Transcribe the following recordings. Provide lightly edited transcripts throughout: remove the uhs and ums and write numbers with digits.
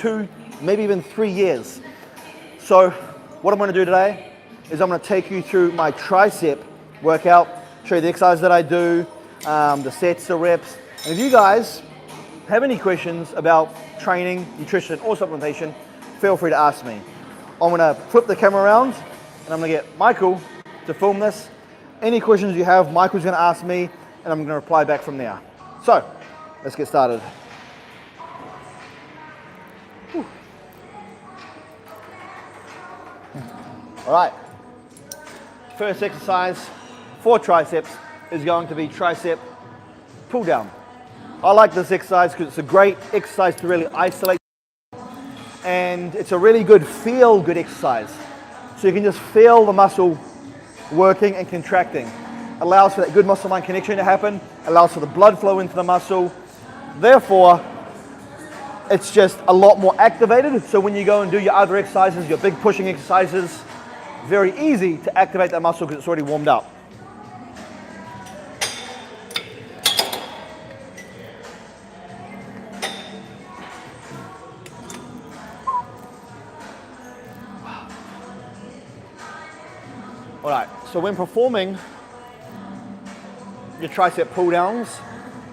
2, maybe even 3 years. So what I'm going to do today is I'm going to take you through my tricep workout, show you the exercise that I do, the sets, the reps. And if you guys have any questions about training, nutrition, or supplementation, feel free to ask me. I'm going to flip the camera around and I'm going to get Michael to film this. Any questions you have, Michael's going to ask me and I'm going to reply back from there. So let's get started. Whew. All right, first exercise for triceps is going to be tricep pull down. I like this exercise because it's a great exercise to really isolate, and it's a really good feel-good exercise. So you can just feel the muscle working and contracting. Allows for that good muscle-mind connection to happen, allows for the blood flow into the muscle. Therefore, it's just a lot more activated. So when you go and do your other exercises, your big pushing exercises, very easy to activate that muscle because it's already warmed up. All right, so when performing your tricep pull downs,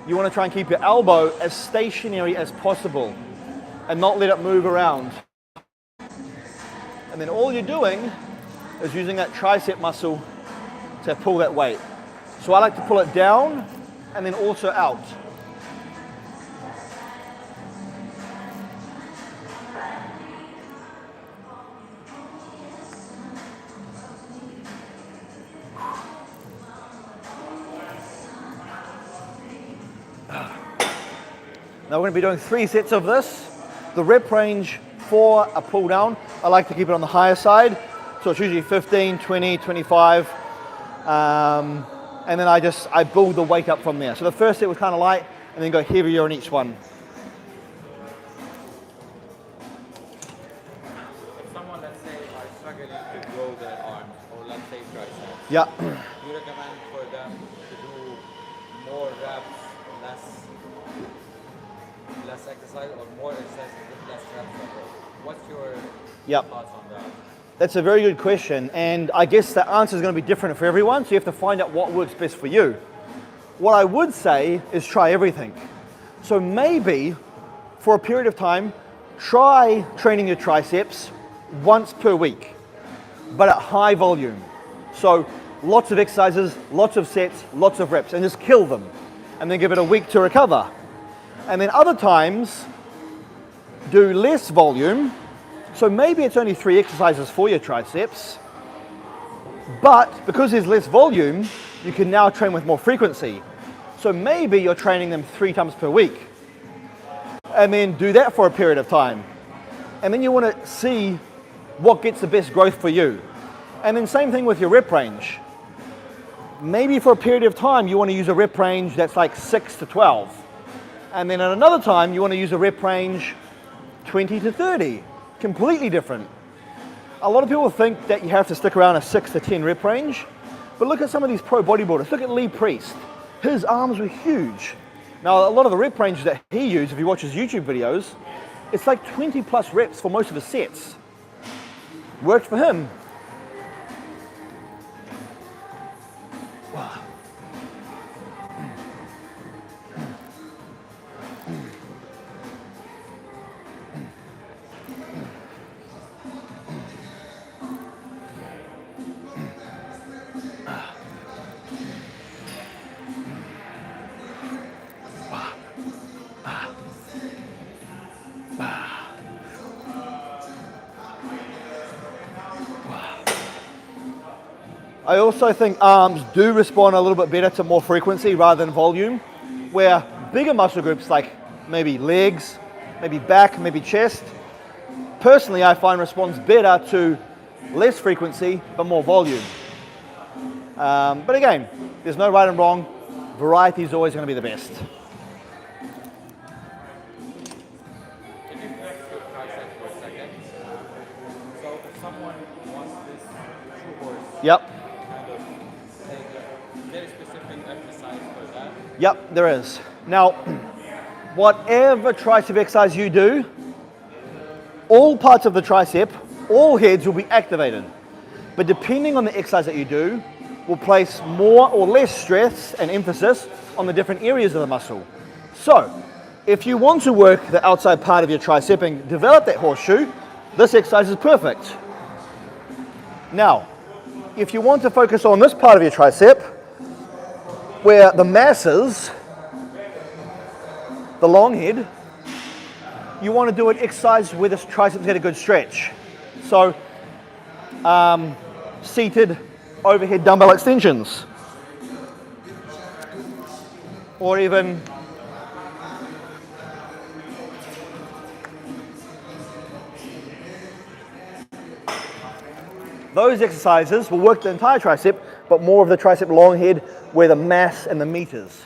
you want to try and keep your elbow as stationary as possible and not let it move around. And then all you're doing is using that tricep muscle to pull that weight. So I like to pull it down and then also out. Now we're going to be doing 3 sets of this. The rep range for a pull down, I like to keep it on the higher side. So it's usually 15, 20, 25. And then I build the weight up from there. So the first set was kind of light and then go heavier on each one. If someone, let's say, are struggling to grow their arms, or let's say triceps, Yeah. you recommend for them to do more reps, less exercise, or more exercise with less reps? What's your thoughts on that? That's a very good question, and I guess the answer is going to be different for everyone, so you have to find out what works best for you. What I would say is try everything. So maybe for a period of time, try training your triceps once per week, but at high volume. So lots of exercises, lots of sets, lots of reps, and just kill them, and then give it a week to recover. And then other times, do less volume. So maybe it's only 3 exercises for your triceps, but because there's less volume, you can now train with more frequency. So maybe you're training them 3 times per week, and then do that for a period of time. And then you want to see what gets the best growth for you. And then same thing with your rep range. Maybe for a period of time, you want to use a rep range that's like 6 to 12. And then at another time, you want to use a rep range 20 to 30. Completely different. A lot of people think that you have to stick around a 6 to 10 rep range, but look at some of these pro bodybuilders. Look at Lee Priest. His arms were huge. Now, a lot of the rep ranges that he used, if you watch his YouTube videos, it's like 20 plus reps for most of his sets. Worked for him. I also think arms do respond a little bit better to more frequency rather than volume, where bigger muscle groups like maybe legs, maybe back, maybe chest, personally I find responds better to less frequency but more volume. But again, there's no right and wrong. Variety is always going to be the best. Can you flex your tricep for a second? So if someone wants this true horse, Yep. kind of take a very specific exercise for that. Yep, there is. Now, whatever tricep exercise you do, all parts of the tricep, all heads will be activated. But depending on the exercise that you do, will place more or less stress and emphasis on the different areas of the muscle. So, if you want to work the outside part of your tricep and develop that horseshoe, this exercise is perfect. Now, if you want to focus on this part of your tricep, where the mass is, the long head, you want to do an exercise where this triceps get a good stretch. So, seated overhead dumbbell extensions, or even those exercises will work the entire tricep, but more of the tricep long head where the mass and the meat is.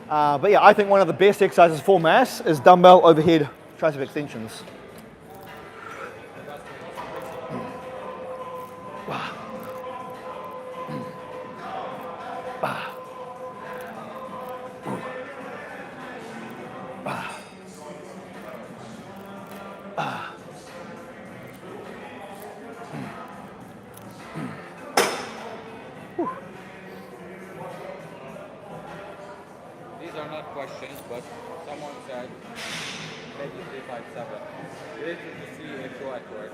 But yeah, I think one of the best exercises for mass is dumbbell overhead tricep extensions. These are not questions, but someone said, maybe 357. Great to see a pro at work.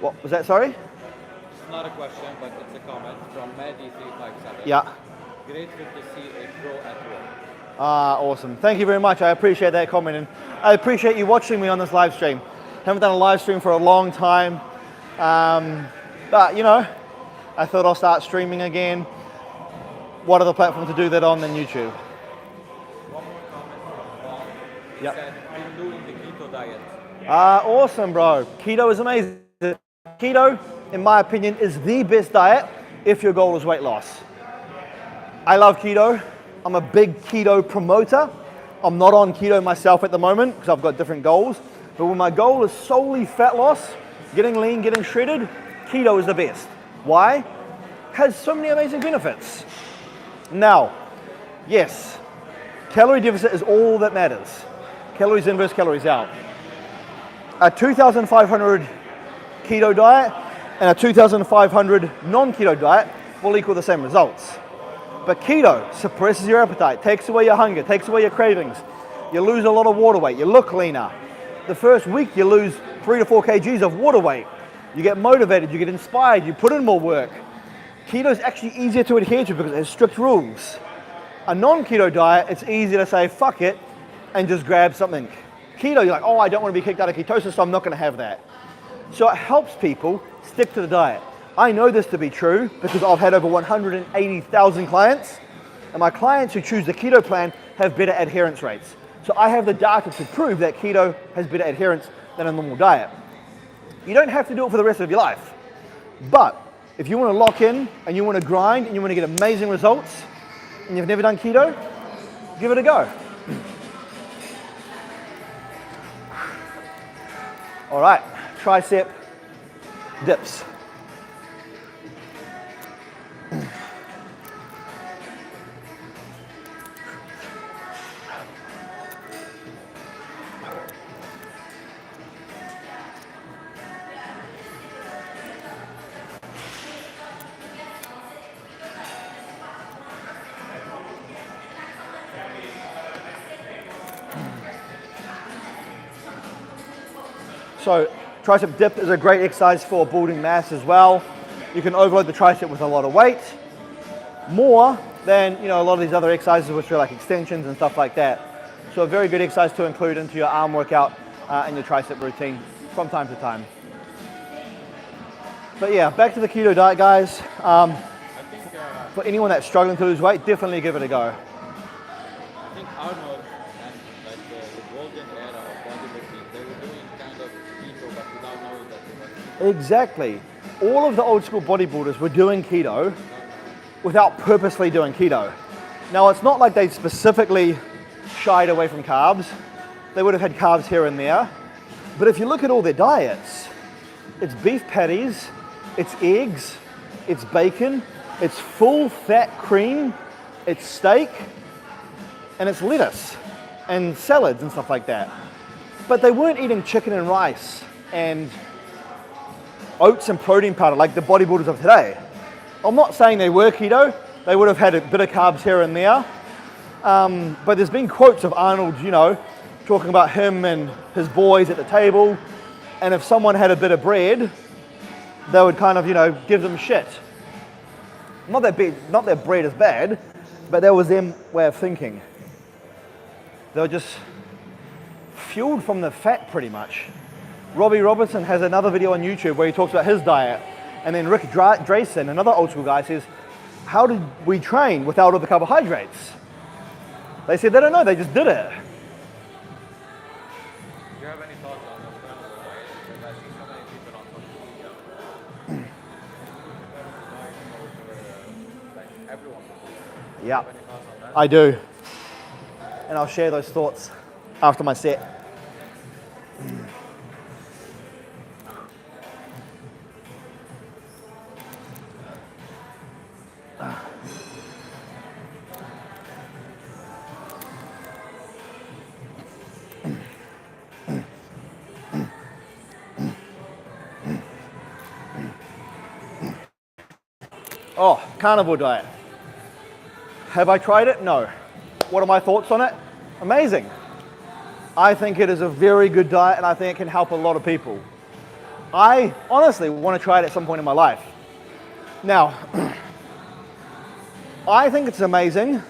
What was that, sorry? It's not a question, but it's a comment from Mehdi357. Yeah. Grateful to see a pro at work. Awesome. Thank you very much. I appreciate that comment, and I appreciate you watching me on this live stream. Haven't done a live stream for a long time, but you know, I thought I'll start streaming again. What other platform to do that on than YouTube? One more comment from Paul. He Yep. said, been doing the keto diet. Awesome, bro. Keto is amazing. Keto, in my opinion, is the best diet if your goal is weight loss. I love keto. I'm a big keto promoter. I'm not on keto myself at the moment because I've got different goals. But when my goal is solely fat loss, getting lean, getting shredded, keto is the best. Why? It has so many amazing benefits. Now, yes, calorie deficit is all that matters. Calories in versus calories out. A 2,500 keto diet and a 2,500 non-keto diet will equal the same results. But keto suppresses your appetite, takes away your hunger, takes away your cravings. You lose a lot of water weight, you look leaner. The first week you lose 3 to 4 kgs of water weight. You get motivated, you get inspired, you put in more work. Keto is actually easier to adhere to because it has strict rules. A non-keto diet, it's easy to say, fuck it, and just grab something. Keto, you're like, oh, I don't want to be kicked out of ketosis, so I'm not going to have that. So it helps people stick to the diet. I know this to be true because I've had over 180,000 clients, and my clients who choose the keto plan have better adherence rates. So I have the data to prove that keto has better adherence than a normal diet. You don't have to do it for the rest of your life. But if you want to lock in and you want to grind and you want to get amazing results and you've never done keto, give it a go. All right, tricep dips. So tricep dip is a great exercise for building mass as well. You can overload the tricep with a lot of weight, more than a lot of these other exercises which are like extensions and stuff like that. So a very good exercise to include into your arm workout and your tricep routine from time to time. But yeah, back to the keto diet, guys. I think, For anyone that's struggling to lose weight, definitely give it a go. I think Arnold and like the golden era of bodybuilding, they were doing kind of keto, but without knowing that they were keto. Exactly. All of the old school bodybuilders were doing keto without purposely doing keto. Now, it's not like they specifically shied away from carbs. They would have had carbs here and there. But if you look at all their diets, it's beef patties, it's eggs, it's bacon, it's full fat cream, it's steak, and it's lettuce and salads and stuff like that. But they weren't eating chicken and rice and oats and protein powder like the bodybuilders of today. I'm not saying they were keto. They would have had a bit of carbs here and there. But there's been quotes of Arnold, you know, talking about him and his boys at the table. And if someone had a bit of bread, they would kind of, you know, give them shit. Not that bread is bad, but that was their way of thinking. They were just fueled from the fat pretty much. Robbie Robertson has another video on YouTube where he talks about his diet. And then Rick Drayson, another old school guy, says, how did we train without all the carbohydrates? They said they don't know, they just did it. Do you have any thoughts on this carnivore diet? Because I see so many people on social media. Like everyone. Yeah, Do you have any thoughts on that? I do. And I'll share those thoughts after my set. Oh, carnivore diet. Have I tried it? No. What are my thoughts on it? Amazing. I think it is a very good diet and I think it can help a lot of people. I honestly want to try it at some point in my life. Now, I think it's amazing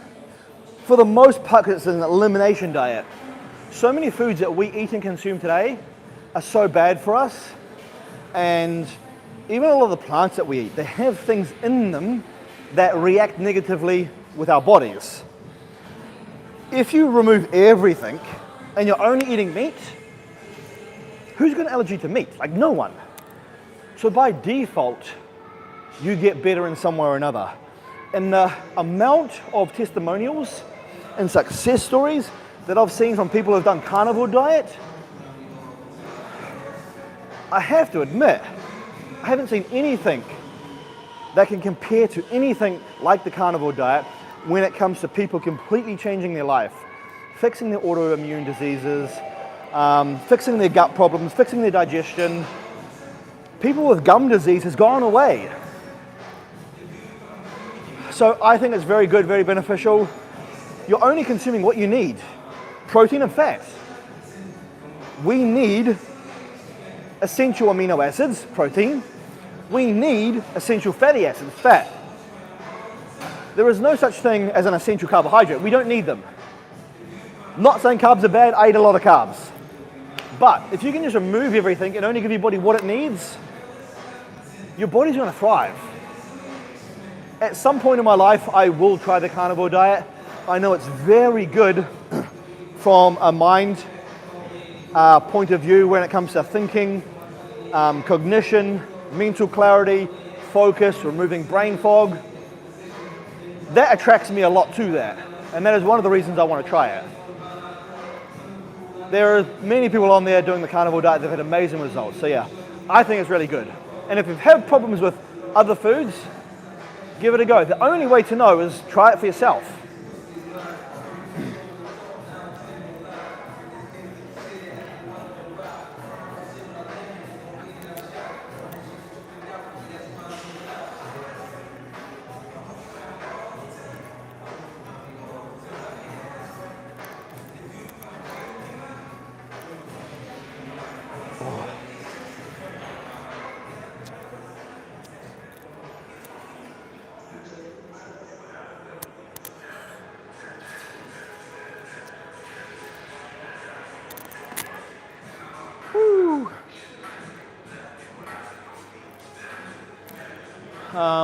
for the most part because it's an elimination diet. So many foods that we eat and consume today are so bad for us, and even a lot of the plants that we eat, they have things in them that react negatively with our bodies. If you remove everything and you're only eating meat, who's got an allergy to meat? Like no one. So by default, you get better in some way or another. And the amount of testimonials and success stories that I've seen from people who've done carnivore diet, I have to admit, I haven't seen anything that can compare to anything like the carnivore diet when it comes to people completely changing their life, fixing their autoimmune diseases, fixing their gut problems, fixing their digestion. People with gum disease has gone away. So I think it's very good, very beneficial. You're only consuming what you need, protein and fat. We need essential amino acids, protein. We need essential fatty acids, fat. There is no such thing as an essential carbohydrate. We don't need them. Not saying carbs are bad, I eat a lot of carbs. But if you can just remove everything and only give your body what it needs, your body's gonna thrive. At some point in my life, I will try the carnivore diet. I know it's very good from a mind point of view when it comes to thinking, cognition, mental clarity, focus, removing brain fog. That attracts me a lot to that. And that is one of the reasons I want to try it. There are many people on there doing the carnivore diet that have had amazing results. So yeah, I think it's really good. And if you've had problems with other foods, give it a go. The only way to know is try it for yourself.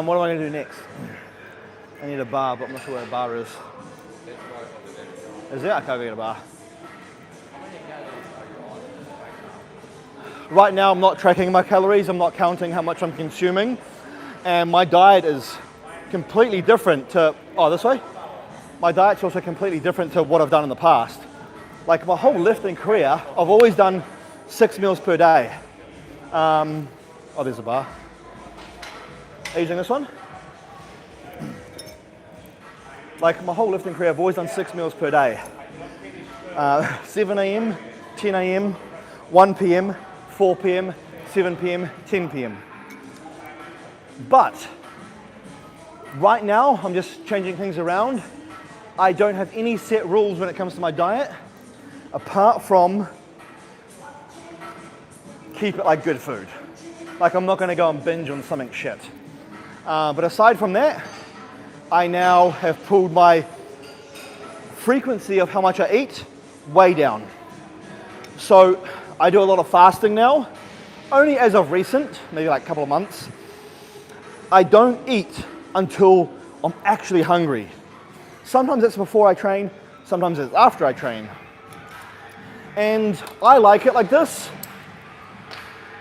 What am I going to do next? I need a bar, but I'm not sure where a bar is. Is there? I can't get a bar. Right now I'm not tracking my calories, I'm not counting how much I'm consuming, and my diet is completely different to, this way? My diet's also completely different to what I've done in the past. Like my whole lifting career, I've always done 6 meals per day. There's a bar. Are you using this one? Like my whole lifting career, I've always done 6 meals per day. 7 a.m., 10 a.m., 1 p.m., 4 p.m., 7 p.m., 10 p.m. But right now, I'm just changing things around. I don't have any set rules when it comes to my diet, apart from keep it like good food. Like I'm not gonna go and binge on something shit. But aside from that, I now have pulled my frequency of how much I eat way down. So I do a lot of fasting now, only as of recent, maybe like a couple of months. I don't eat until I'm actually hungry. Sometimes it's before I train, sometimes it's after I train. And I like it like this.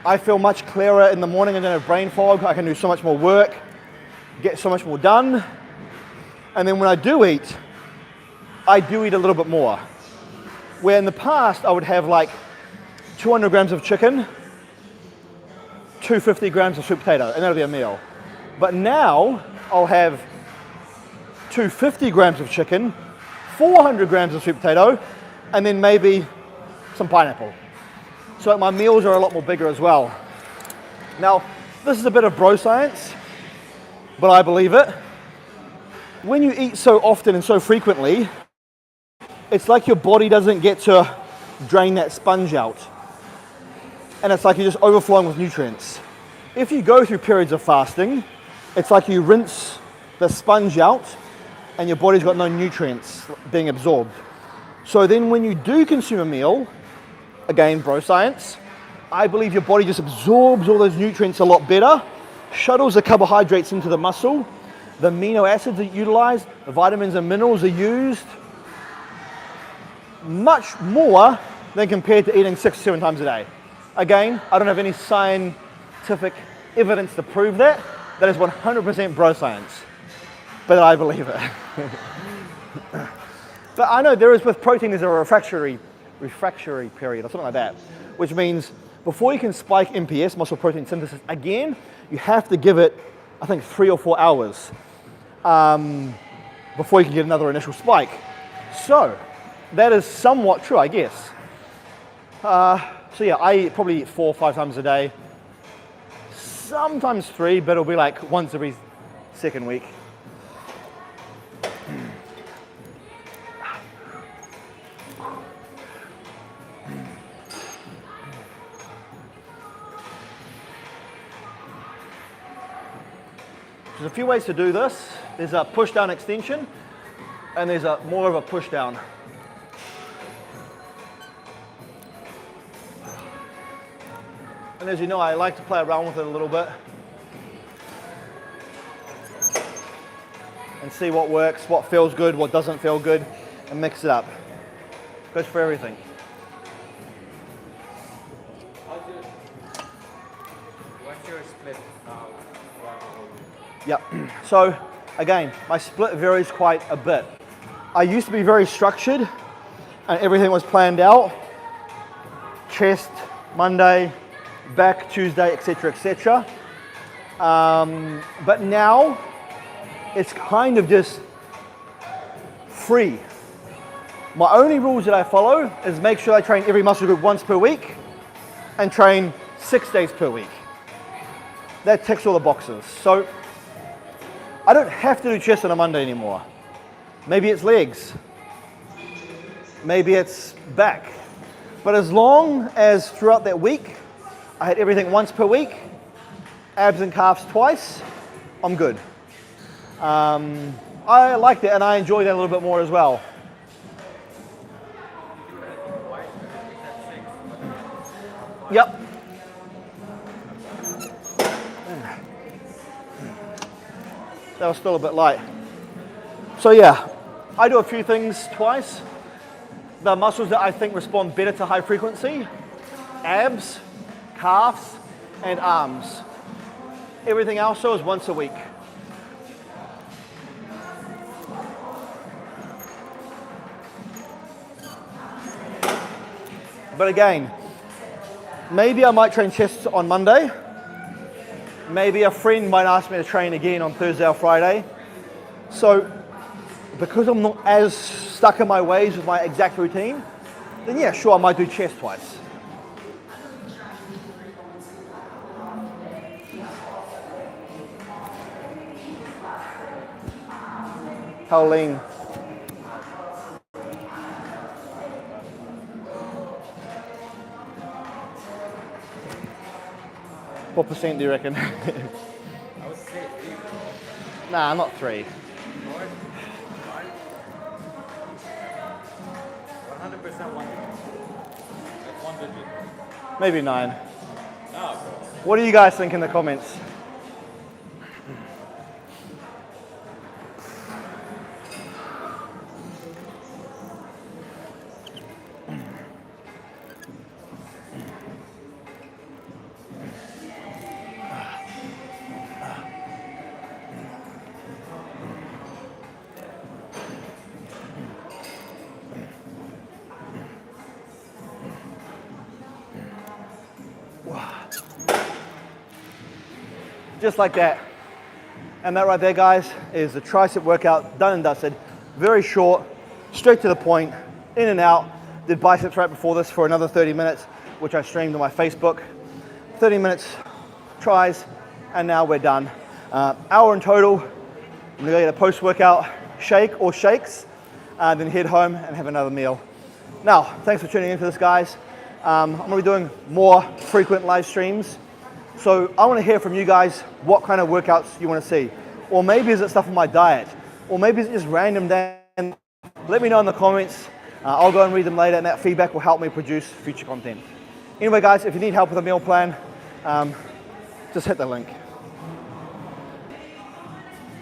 I feel much clearer in the morning and don't have brain fog. I can do so much more work, get so much more done. And then when I do eat a little bit more. Where in the past I would have like 200 grams of chicken, 250 grams of sweet potato, and that'll be a meal. But now I'll have 250 grams of chicken, 400 grams of sweet potato, and then maybe some pineapple. So my meals are a lot more bigger as well. Now, this is a bit of bro science, but I believe it. When you eat so often and so frequently, it's like your body doesn't get to drain that sponge out. And it's like you're just overflowing with nutrients. If you go through periods of fasting, it's like you rinse the sponge out and your body's got no nutrients being absorbed. So then when you do consume a meal, again, bro science, I believe your body just absorbs all those nutrients a lot better, shuttles the carbohydrates into the muscle, the amino acids are utilized, the vitamins and minerals are used much more than compared to eating 6 or 7 times a day. Again, I don't have any scientific evidence to prove that. That is 100% bro science, but I believe it. But I know there is, with protein, there's a refractory period or something like that, which means before you can spike MPS, muscle protein synthesis, again, you have to give it, I think, 3 or 4 hours before you can get another initial spike. So that is somewhat true, I guess. So yeah, I probably eat 4 or 5 times a day, sometimes 3, but it'll be like once every second week. There's a few ways to do this. There's a push down extension and there's a more of a push down. And as you know, I like to play around with it a little bit and see what works, what feels good, what doesn't feel good, and mix it up. Goes for everything. What's your split now? Yep. So again, my split varies quite a bit. I used to be very structured and everything was planned out. Chest Monday, back Tuesday, etc., etc. But now it's kind of just free. My only rules that I follow is make sure I train every muscle group once per week and train 6 days per week. That ticks all the boxes. So I don't have to do chest on a Monday anymore. Maybe it's legs. Maybe it's back. But as long as throughout that week, I had everything once per week, abs and calves twice, I'm good. I liked it and I enjoy that a little bit more as well. Yep. That was still a bit light. So yeah, I do a few things twice. The muscles that I think respond better to high frequency, abs, calves, and arms. Everything else though is once a week. But again, maybe I might train chest on Monday. Maybe a friend might ask me to train again on Thursday or Friday. So because I'm not as stuck in my ways with my exact routine, then yeah, sure, I might do chest twice. How lean? What percent do you reckon? I would say 3. Nah, not 3. 4, 5. 100% 1 digit. Like 1 digit. Maybe 9. No, bro. What do you guys think in the comments? Just like that. And that right there, guys, is the tricep workout, done and dusted. Very short, straight to the point, in and out. Did biceps right before this for another 30 minutes, which I streamed on my Facebook. 30 minutes, tries, and now we're done. Hour in total. I'm gonna go get a post-workout shake or shakes, then head home and have another meal. Now, thanks for tuning into this, guys. I'm gonna be doing more frequent live streams. So I want to hear from you guys what kind of workouts you want to see. Or maybe is it stuff in my diet? Or maybe it's just random Dan. Let me know in the comments. I'll go and read them later, and that feedback will help me produce future content. Anyway, guys, if you need help with a meal plan, just hit the link.